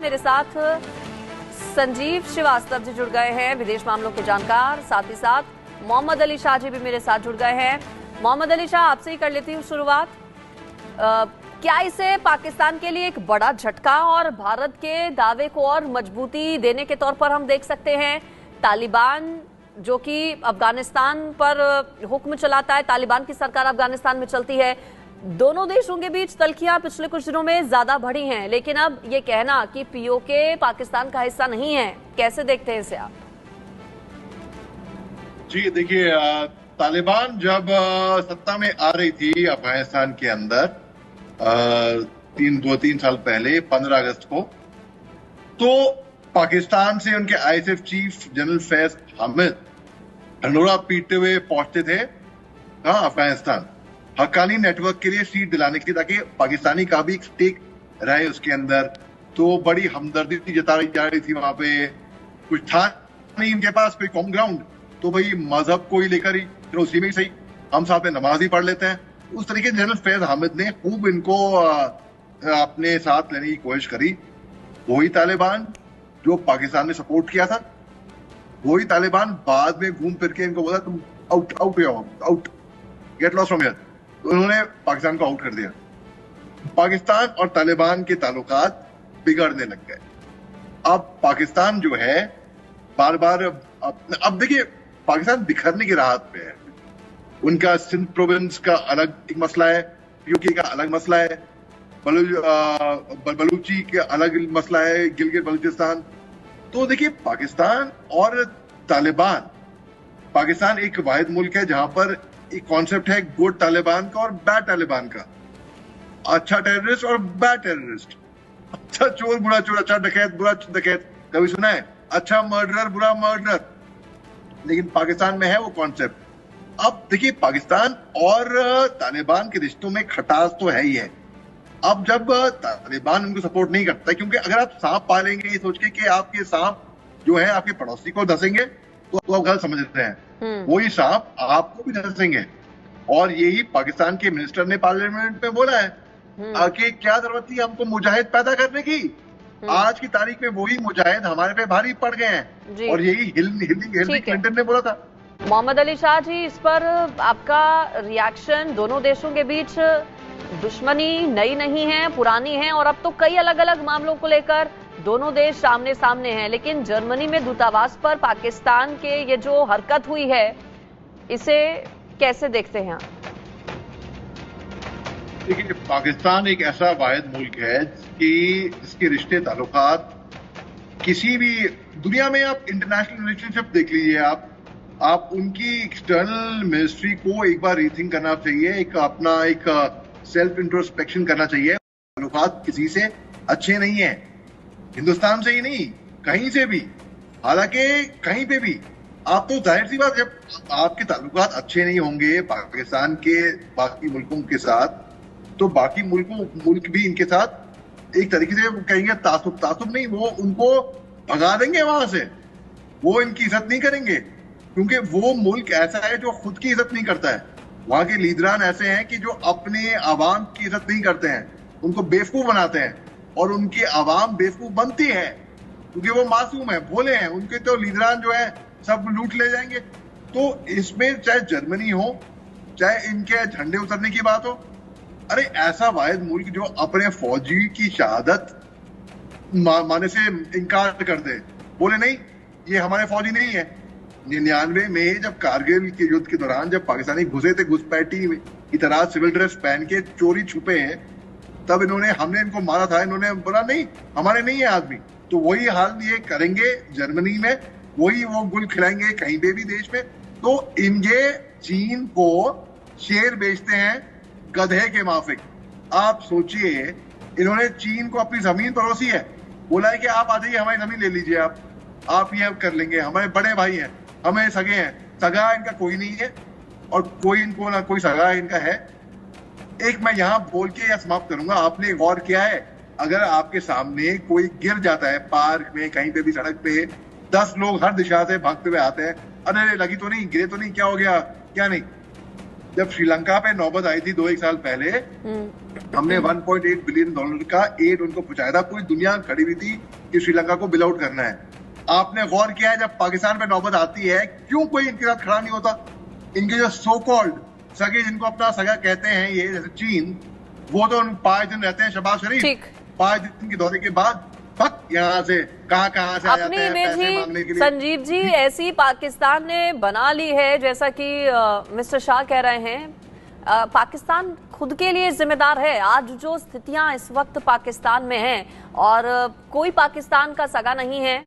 मेरे साथ संजीव श्रीवास्तव जी जुड़ गए हैं, विदेश मामलों के जानकार। साथ ही साथ मोहम्मद अली शाह जी भी मेरे साथ जुड़ गए हैं। मोहम्मद अली शाह, आपसे ही कर लेती हूँ शुरुआत। क्या इसे पाकिस्तान के लिए एक बड़ा झटका और भारत के दावे को और मजबूती देने के तौर पर हम देख सकते हैं? तालिबान जो कि अफगानिस्तान पर हुक्म चलाता है, तालिबान की सरकार अफगानिस्तान में चलती है, दोनों देशों के बीच तल्खियां पिछले कुछ दिनों में ज्यादा बढ़ी हैं, लेकिन अब ये कहना कि पीओके पाकिस्तान का हिस्सा नहीं है, कैसे देखते हैं इसे आप? जी देखिए, तालिबान जब सत्ता में आ रही थी अफगानिस्तान के अंदर 2-3 साल पहले 15 अगस्त को, तो पाकिस्तान से उनके ISF chief general Faiz Hamid ढंडोरा पीटते हुए पहुंचते थे अफगानिस्तान, हक्कानी नेटवर्क के लिए सीट दिलाने के लिए, ताकि पाकिस्तानी का भी एक स्टेक रहे उसके अंदर। तो बड़ी हमदर्दी जताई जा रही थी वहां पे। कुछ था नहीं इनके पास कोई कॉमन ग्राउंड, तो भाई मजहब को ही लेकर ही, फिर उसी में ही सही हम साथ में नमाज ही पढ़ लेते हैं। उस तरीके से जनरल फैज हामिद ने खूब इनको अपने साथ लेने की कोशिश करी। वही तालिबान जो पाकिस्तान ने सपोर्ट किया था, वही तालिबान बाद में घूम फिर के इनको बोला तुम out out out, get lost from here. तो उन्होंने पाकिस्तान को आउट कर दिया। पाकिस्तान और तालिबान के ताल्लुकात बिगड़ने लग गए। अब पाकिस्तान जो है बार बार, अब देखिए पाकिस्तान बिखरने की राहत पे है। उनका सिंध प्रोविंस का अलग एक मसला है, पीओके का अलग मसला है, बलूची का अलग मसला है, गिलगित बल्चिस्तान। तो देखिए पाकिस्तान और तालिबान, पाकिस्तान एक वाहिद मुल्क है जहां पर एक कॉन्सेप्ट है गुड तालिबान का और बैड तालिबान का। अच्छा टेररिस्ट और बैड टेररिस्ट, अच्छा चोर बुरा चोर, अच्छा डकैत बुरा डकैत, कभी सुना है? अच्छा मर्डरर बुरा मर्डरर, लेकिन पाकिस्तान में है वो कॉन्सेप्ट। अब देखिए पाकिस्तान और तालिबान के रिश्तों में खटास तो है ही है। अब जब तालिबान उनको सपोर्ट नहीं करता, क्योंकि अगर आप सांप पालेंगे ये सोच के कि आपके सांप जो है आपके पड़ोसी को धसेंगे, तो आप गलत समझ रहे हैं। वही सांप आपको भी धसेंगे। और यही पाकिस्तान के मिनिस्टर ने पार्लियामेंट में बोला है कि क्या जरूरत थी हमको मुजाहिद पैदा करने की। आज की तारीख में वही मुजाहिद हमारे पे भारी पड़ गए हैं, और यही हिलरी क्लिंटन ने बोला था। मोहम्मद अली शाह जी, इस पर आपका रिएक्शन? दोनों देशों के बीच दुश्मनी नई नहीं है, पुरानी है, और अब तो कई अलग अलग मामलों को लेकर दोनों देश सामने सामने हैं, लेकिन जर्मनी में दूतावास पर पाकिस्तान के ये जो हरकत हुई है, इसे कैसे देखते हैं आप? देखिए पाकिस्तान एक ऐसा वाहिद मुल्क है कि जिसके रिश्ते ताल्लुकात किसी भी दुनिया में, आप इंटरनेशनल रिलेशनशिप देख लीजिए, आप उनकी एक्सटर्नल मिनिस्ट्री को एक बार रीथिंक करना चाहिए, एक सेल्फ इंट्रोस्पेक्शन करना चाहिए। ताल्लुकात किसी से अच्छे नहीं है, हिंदुस्तान से ही नहीं, कहीं से भी, हालांकि कहीं पे भी। आप तो जाहिर सी बात, जब आपके ताल्लुकात अच्छे नहीं होंगे पाकिस्तान के बाकी मुल्कों के साथ, तो बाकी मुल्क भी इनके साथ एक तरीके से कहेंगे तासुब नहीं, वो उनको भगा देंगे वहां से, वो इनकी इज्जत नहीं करेंगे, क्योंकि वो मुल्क ऐसा है जो खुद की इज्जत नहीं करता है। वहां के लीडरान ऐसे हैं कि जो अपने आवाम की इज्जत नहीं करते हैं, उनको बेवकूफ बनाते हैं, और उनकी आवाम बेवकूफ बनती है क्योंकि वो मासूम है, भोले हैं। उनके तो लीडरान जो है सब लूट ले जाएंगे। तो इसमें चाहे जर्मनी हो, चाहे इनके झंडे उतरने की बात हो, अरे ऐसा वाहिद मुल्क जो अपने फौजी की शहादत माने से इनकार कर दे, बोले नहीं ये हमारे फौजी नहीं है। 99 में जब कारगिल के युद्ध के दौरान जब पाकिस्तानी घुसे थे घुसपैठी की तरह सिविल ड्रेस पहन के चोरी छुपे हैं, तब हमने इनको मारा था, इन्होंने बोला नहीं हमारे नहीं है आदमी। तो वही हाल ये करेंगे जर्मनी में, वही वो गुल खिलाएंगे कहीं पे भी देश में। तो इनके चीन को शेर बेचते हैं गधे के माफिक। आप सोचिए, इन्होंने चीन को अपनी जमीन परोसी है, बोला है कि आप आ जाइए हमारी जमीन ले लीजिए, आप ये कर लेंगे, हमारे बड़े भाई हैं, हमें सगे हैं। सगा इनका कोई नहीं है, और कोई इनको ना कोई सगा इनका है। एक मैं यहां बोल के या समाप्त करूंगा, आपने गौर किया है अगर आपके सामने कोई गिर जाता है पार्क में, कहीं पे भी सड़क पे, 10 लोग हर दिशा से भागते हुए आते हैं, अरे लगी तो नहीं, गिरे तो नहीं, क्या हो गया, क्या नहीं, जब श्रीलंका पे नौबत आई थी 2-1 साल पहले, हमने $1.8 बिलियन का एड उनको पहुंचाया था। पूरी दुनिया खड़ी हुई थी कि श्रीलंका को बिल आउट करना है। आपने गौर किया है जब पाकिस्तान पे नौबत आती है क्यों कोई इनके साथ खड़ा नहीं होता? इनके जो सो कॉल्ड सगे, जिनको अपना सगा कहते हैं ये, जैसे चीन, वो तो 5 दिन रहते हैं शहबाज शरीफ, 5 दिन के दौरे के बाद यहाँ से कहाँ से आ जाते हैं पैसे मांगने के लिए। संजीव जी, ऐसी पाकिस्तान ने बना ली है, जैसा कि मिस्टर शाह कह रहे हैं, पाकिस्तान खुद के लिए जिम्मेदार है। आज जो स्थितियां इस वक्त पाकिस्तान में हैं और कोई पाकिस्तान का सगा नहीं है।